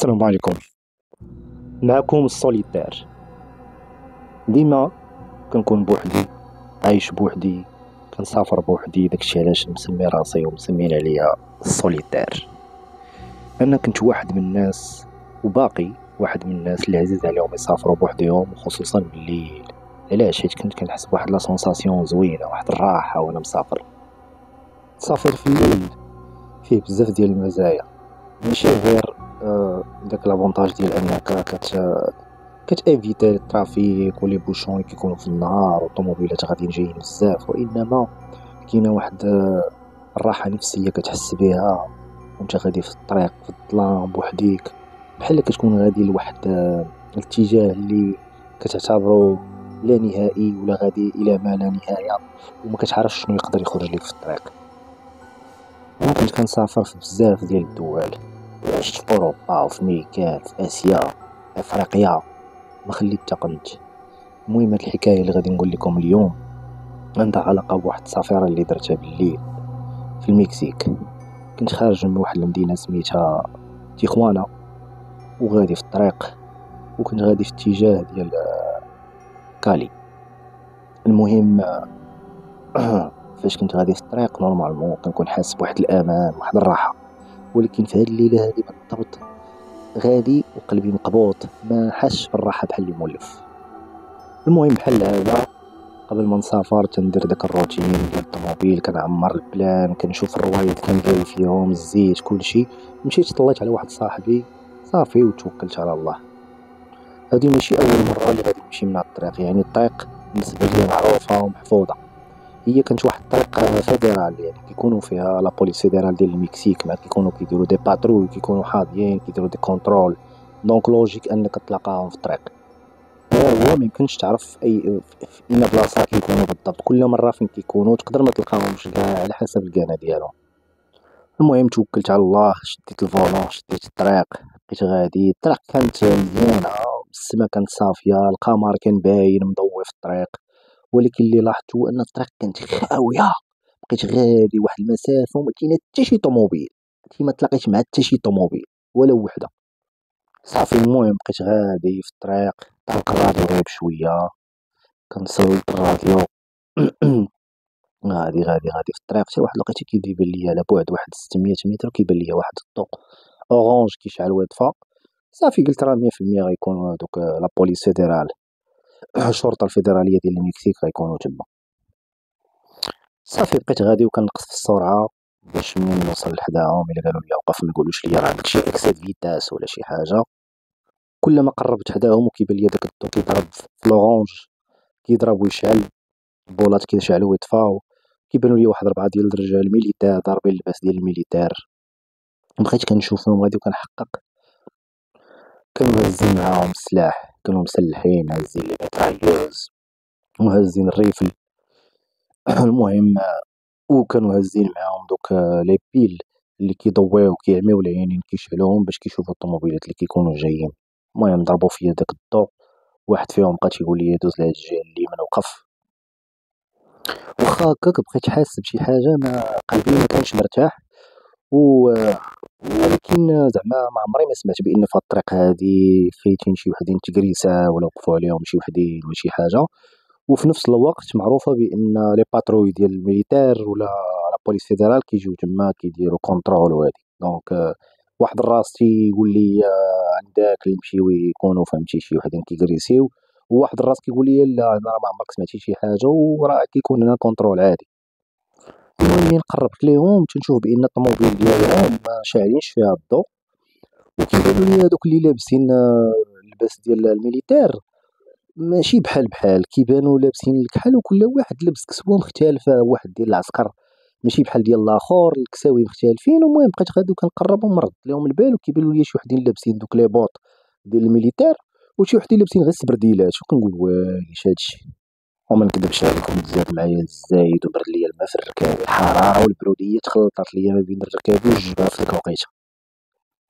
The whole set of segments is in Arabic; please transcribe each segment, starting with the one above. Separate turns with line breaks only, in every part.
السلام عليكم. معكم السوليتير. ديما كنكون بوحدي، عايش بوحدي، كنسافر بوحدي. داكشي علاش مسمي راسي ومسمين عليا السوليتير. انا كنت واحد من الناس وباقي واحد من الناس اللي عزيز عليهم يسافروا بوحدهم، وخصوصا بالليل. علاش؟ حيت كنت كنحس بواحد لا سونساسيون زوينه، واحد الراحه وانا مسافر. السفر في الليل فيه بزاف ديال المزايا، ماشي غير داك لافونتاج ديال انك كتافيتي الترافيك ولي بوشون اللي كيكونوا في النهار والطوموبيلات غاديين جايين بزاف، وانما كاينه واحد الراحه نفسيه كتحس بها وانت غادي في الطريق في الظلام بوحديك، بحال كتكون غادي لواحد الاتجاه اللي كتعتبره لا نهائي ولا غادي الى ما لا نهايه، وما كتعرفش شنو يقدر يخرج لك في الطريق. انا كنت كنسافر في بزاف ديال الدول، عشت في اوروبا وفي امريكان في اسيا افريقيا، ما خليت حتى قنت. المهم هاد الحكايه اللي غادي نقول لكم اليوم عندها علاقه بواحد السفيره اللي درتها بالليل في المكسيك. كنت خارج من واحد المدينه سميتها تيخوانا، وغادي في الطريق، وكنت غادي في اتجاه ديال كالي. المهم فاش كنت غادي في الطريق نورمالمون كنكون حاسس بواحد الامان واحد الراحه، ولكن في هاد الليله هادي بالضبط غادي وقلبي مقبوط، ما حاسش بالراحه بحال اللي مولف. المهم بحال العاده قبل ما نسافر تندير داك الروتين ديال الطوموبيل، كنعمر البلان، كنشوف الروايد كنفيريفيهم الزيت كلشي. مشيت طليت على واحد صاحبي صافي وتوكلت على الله. هادي ماشي اول مره اللي غادي نمشي من هاد الطريق، يعني الطريق بالنسبه لي معروفه ومحفوظه. هي كانت واحد الطريق فيدرال، يعني كيكونوا فيها لا بوليس فيدرال ديال المكسيك، مع كيكونوا كيديروا دي باترول، كيكونوا حاضيين كيديروا دي كونترول. دونك لوجيك انك تلاقاهم في الطريق. هو ما يمكنش تعرف في في اين بلاصه كيكونوا بالضبط، كل مره فين كيكونوا تقدر ما تلقاهمش كاع على حسب الكانه ديالهم. المهم توكلت على الله، شديت الفولون، شديت الطريق، بقيت غادي. الطريق كانت مزيانه، السما كانت صافيه، القمر كان باين مضوي في الطريق، ولكن اللي لاحظته ان الطريق كانت خاويه. بقيت غادي واحد المسافه وما كاين حتى شي طوموبيل، ما تلاقيت مع حتى شي طوموبيل ولا وحده. صافي المهم بقيت غادي في الطريق، طرق الراديو غير بشويه، كنصوت الراديو. غادي في الطريق حتى واحد لقيت كيبان ليا على بعد واحد 600 متر، كيبان ليا واحد الضوء اورانج كيشعل ويطفى. صافي قلت راه 100% غيكونوا هادوك لا بوليس فيدرال الشرطه الفيدراليه ديال المكسيك غيكونوا تما. صافي بقيت غادي وكنقص في السرعه باش منين نوصل لحداهم، الا قالوا لي وقف ما يقولوش لي راه عندك شي اكسيد فيتاس ولا شي حاجه. كل ما قربت حداهم وكيبان لي داك الضوء كيضرب في لورانج، كيضرب ويشعل، البولات كيشعلوا ويطفاو، كيبانوا لي واحد 4 ديال الرجال ميليتير ضاربين اللباس ديال الميليتير. بقيت كنشوفهم غادي وكنحقق، كانوا هازين معاهم السلاح، كانوا مسلحين، هازين لي ميترايوز وهازين الريفل. المهم وكانوا هازين معاهم دوك لي بيل اللي كيضويو كيعميو العينين كيشعلوهم باش كيشوفوا الطوموبيلات اللي كيكونوا جايين. المهم ضربوا فيا داك الضوء، واحد فيهم بقى تيقول لي دوز لهاد الجهه اليمين وقف. واخا هكاك بقيت حاسس بشي حاجه، ما قلبي ما كانش مرتاح ولكن زعما ما عمري ما سمعت بان في الطريق هادي فايتين شي وحدين تكريسه ولا وقفوا عليهم شي وحدين ولا شي حاجه. وفي نفس الوقت معروفه بان لي باتروي ديال الميليتير ولا لا بوليس فيدرال كيجيو تما كيديروا كونترول وهادي. دونك واحد الراس تيقول لي عندك اللي يمشيو يكونوا فهمتي شي وحدين كيكريسيو، وواحد الراس كيقول لي لا انا راه ما عمرك سمعتي شي حاجه وراه كيكون هنا كونترول عادي. المهم ملي قربت ليهم تنشوف بان الطوموبيل ديالهم ما شاعلينش فيها الضوء، وكيبانوا لي هادوك اللي لابسين اللباس ديال الميليتير ماشي بحال كيبانوا لابسين الكحل، وكل واحد لابس كسوه مختلفه، واحد ديال العسكر ماشي بحال ديال الاخر، الكساوي مختلفين. المهم بقيت غادي وكنقرب ومرد لهم البال، وكيبانوا لي شي وحدين لابسين دوك لي بوط ديال الميليتير وشي وحدين لابسين غير السبرديلات، وكنقول واش هادشي. وما نكذبش عليكم تزاد معايا الزايد وبرد ليا الماء في الركاب، الحراره والبروديه تخلطات ليا ما بين الركاب والجبال في ديك الوقيته.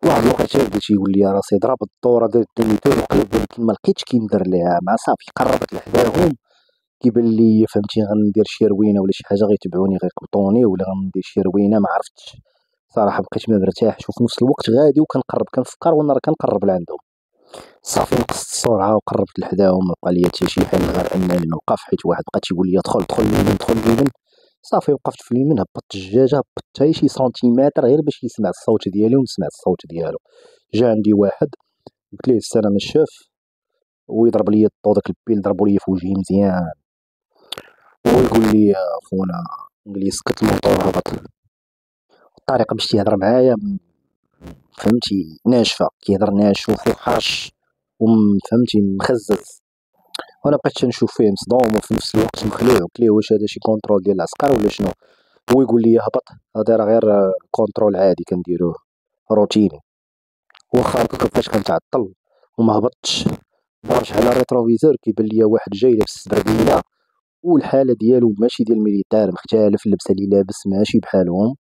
واحد الوقيته بدا تيقول لي راسي ضرب الدوره ديال الدنيتور وقلب، ولكن ما لقيتش كي ندير ليها مع صافي. قربت لحداهم كيبان لي فهمتي غندير شي روينه ولا شي حاجه غيتبعوني غيقبطوني، ولا غندير شي روينه ما عرفتش. صراحه بقيت ما مرتاحش، وفي نفس الوقت غادي وكنقرب كنفكر وانا راه كنقرب لعندهم. صافي نقصت السرعه وقربت لحداهم، ما بقى ليا حتى شي حل غير انني نوقف، حيت واحد بقى تيقول لي دخل دخل اليمين دخل اليمين. صافي وقفت في اليمين، هبطت الدجاجه، هبطت حتى شي سنتيمتر غير باش يسمع الصوت ديالي وسمعت الصوت ديالو. جا عندي واحد قلت ليه السلام انا الشاف، ويضرب لي الضو، داك البيل ضربو لي في وجهي مزيان، ويقول لي خونا، قال لي سكت الموطور هبط. الطريقه باش تيهضر معايا فهمتي ناشفه، كيهضر ناشف وحاش وفهمتي مخزز. وانا بقيت تنشوف فيه مصدوم وفي نفس الوقت مخلوع، قلت ليه واش هذا شي كونترول ديال العسكر ولا شنو؟ هو يقول لي هبط، هذا راه غير كونترول عادي كنديروه روتيني. واخا هكاك فاش كنتعطل وما هبطتش، برجع على الريتروفيزور كيبان ليا واحد جاي لابس السبرديله، والحاله ديالو ماشي ديال الميليتار، مختلف، اللبسه اللي لابس ماشي بحالهم.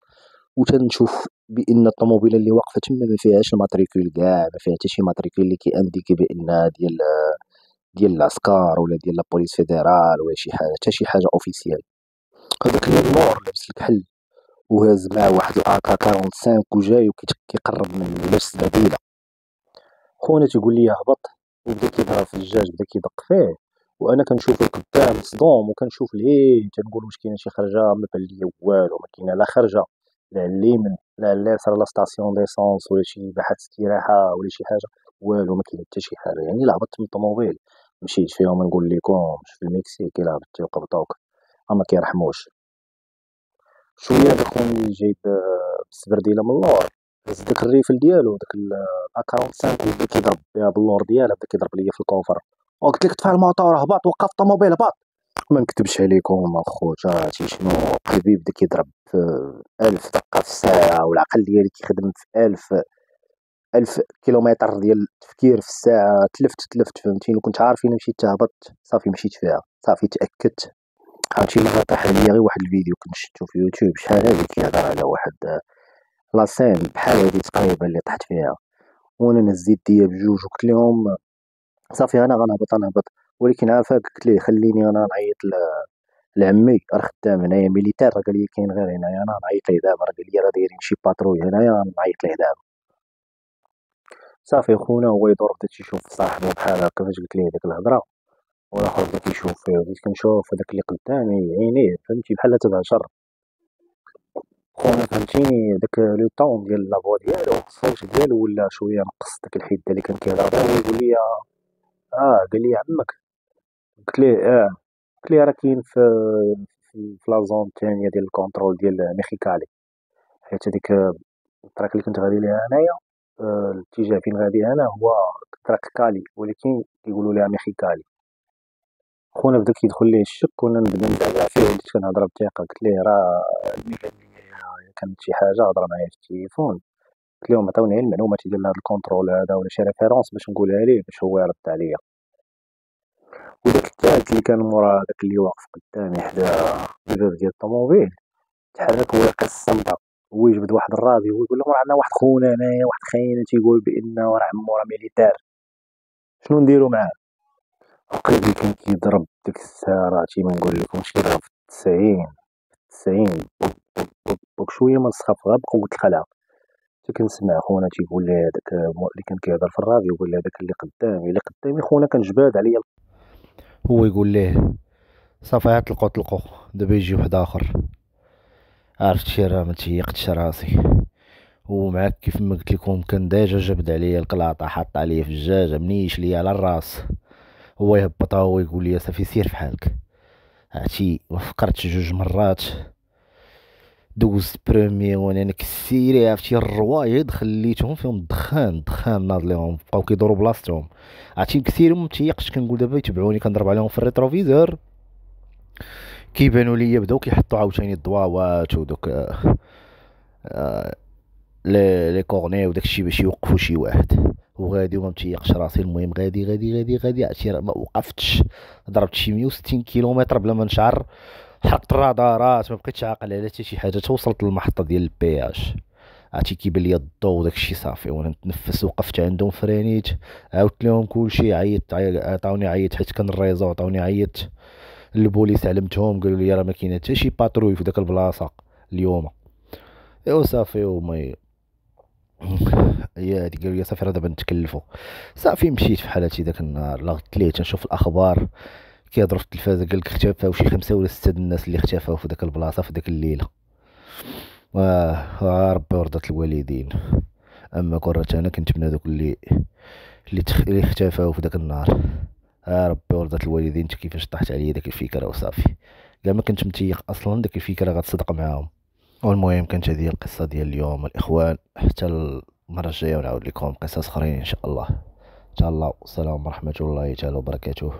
وتنشوف بان الطوموبيله اللي واقفه تما ما فيهاش الماتريكول كاع، ما فيها حتى شي ماتريكول اللي كيانديكي بانها ديال العسكر ولا ديال لا بوليس فيدرال ولا شي حاجه، حتى شي حاجه اوفيسيال. هذاك اللور لابس الكحل وهاز معاه واحد الاكا 45 وجاي وكيقرب من لابس البديله. خونا تيقول لي هبط، وبدا كيضرب في الدجاج، بدا كيدق فيه، وانا كنشوفو قدام مصدوم وكنشوف ليه، تنقول واش كاينه شي خرجه، ما بان ليا والو، ما كاينه لا خرجه لا على اليمين لا على اليسار، لا ستاسيون ديسونس ولا شي بحث استراحه ولا شي حاجه، والو ما كاين حتى شي حاجه. يعني الا هبطت من الطوموبيل مشيت فيهم نقول لكمش في المكسيك الا هبطتي وقبطوك ما كيرحموش. شويه داك خونا اللي جايب بالسبرديله من اللور هز داك الريفل ديالو، داك ا 45 وبدا كيضرب بها باللور ديالها، بدا كيضرب ليا في الكونفر. وقلت لك طفى الموتور هبط، وقف الطوموبيل هبط. ما نكتبش عليكم اخوت، عرفتي شنو، قلبي بدا كيضرب في 1000 دقه في الساعه، والعقل ديالي كيخدم في 1000 كيلومتر ديال التفكير في الساعه. تلفت فهمتيني، وكنت عارف الا مشيت هبطت صافي مشيت فيها، صافي تاكدت. عرفتي مرة طاح عليا غير واحد الفيديو كنت شفتو في يوتيوب شحال هادي، كيهضر على واحد لاسين بحال هادي تقريبا اللي طحت فيها، وانا نزيت يديا بجوج وقلت لهم صافي انا غنهبط. ولكن عافاك قلت ليه خليني انا نعيط لعمي، راه خدام هنايا ميليتير، راه قال لي كاين غير هنايا، انا نعيط ليه دابا، راه قال لي راه دايرين شي باتروي هنايا، نعيط ليه دابا. صافي خونا هو يدور بدا تيشوف صاحبو بحال هكا، فاش قلت ليه ديك الهضره والاخر بدا كيشوف فيه، وبديت كنشوف هداك اللي قدامي عينيه فهمتي بحال تبع شر. خونا فهمتيني داك لو طون ديال لافوا ديالو، الصوت ديالو ولا شويه نقص، داك الحده اللي كان كيهضر بها، هو يقول لي قال لي عمك. قلت ليه قلت ليه راه كاين في لا زون الثانيه ديال الكونترول ديال ميخيكالي، حيت هذيك الطريق اللي كنت غادي ليها انايا، الاتجاه فين غادي انا هو طريق كالي، ولكن كيقولوا ليها ميخيكالي. خونا بدا كيدخل ليه الشك، وانا نبدا ندافع فيه، وليت كنهضر بثقه. قلت ليه راه اللي قال لي كانت شي حاجه هضر معايا في التليفون، قلت لهم عطاوني غير المعلومات ديال هذا الكونترول هذا ولا شي ريفيرونس باش نقولها ليه باش هو يرد عليا. وداك الثالث اللي كان مورا داك اللي واقف قدامي حدا الباب ديال الطوموبيل تحرك هو لقى الصمتة، هو يجبد واحد الراديو ويقول لهم راه عندنا واحد خونا هنايا، واحد خاين تيقول بان راه عمو راه ميليتير، شنو نديرو معاه؟ قلبي كان كيضرب ديك الساعة، عرفتي ما نقول لكمش، كيضرب في 90 بوك بوك بوك بوك، شوية ما نسخف غير بقوة الخلع. حتى كنسمع خونا تيقول لي هذاك اللي كان كيهضر في الراديو، يقول لي هذاك اللي قدامي خونا كان جباد عليا. هو يقول ليه صافي عاد طلقو دابا يجي واحد اخر. عرفتي راه ما تيقتش راسي، ومعاك كيف ما قلت لكم كان ديجا جبد عليا القلاطه، حط عليا في الدجاجه منيش ليا على الراس. هو يهبطها، هو يقول لي صافي سير فحالك. عرفتي ما فكرتش جوج مرات، دوزت بروميي وانا نكسيري، عرفتي الروايض خليتهم فيهم الدخان ناض ليهم، بقاو كيدوروا بلاصتهم. عرفتي نكسيرهم متيقش، كنقول دابا يتبعوني، كنضرب عليهم في الريتروفيزور كيبانوا ليا بداو كيحطوا عاوتاني الضواوات ودوك لي كورني وداكشي باش يوقفوا شي واحد، وغادي وما متيقش راسي. المهم غادي عرفتي ما وقفتش، ضربت شي 160 كيلومتر بلا ما نشعر، حرقت الرادارات، ما بقيتش عاقل على حتى شي حاجه. توصلت للمحطه ديال البياج، عرفتي كيبان ليا الضو وداكشي صافي، وانا نتنفس. وقفت عندهم فرانيت، عاودت لهم كلشي، عطاوني عيط حيت كان الريزو، عطاوني عيط البوليس، علمتهم قالوا لي راه ما كاين حتى شي باتروي في داك البلاصه اليوم.
ايوا صافي وما هي هذيك قالوا لي صافي راه دابا نتكلفوا. صافي مشيت في حالتي داك النهار، لا غدت ليه تنشوف الاخبار كيهضروا في التلفازه، قال لك اختفاو شي 5 ولا 6 د الناس اللي اختفاو في داك البلاصه في داك الليله. ربي ورضات الوالدين. اما كره انا كنت من هذوك اللي اختفاو في داك النهار. ربي ورضات الوالدين. انت كيفاش طاحت عليا ديك الفكره وصافي، كاع ما كنت متيق اصلا ديك الفكره غتصدق معاهم. والمهم كانت هذه القصه ديال اليوم الاخوان، حتى المره الجايه ونعاود لكم قصص اخرين ان شاء الله. ان شاء الله. والسلام ورحمه الله تعالى وبركاته.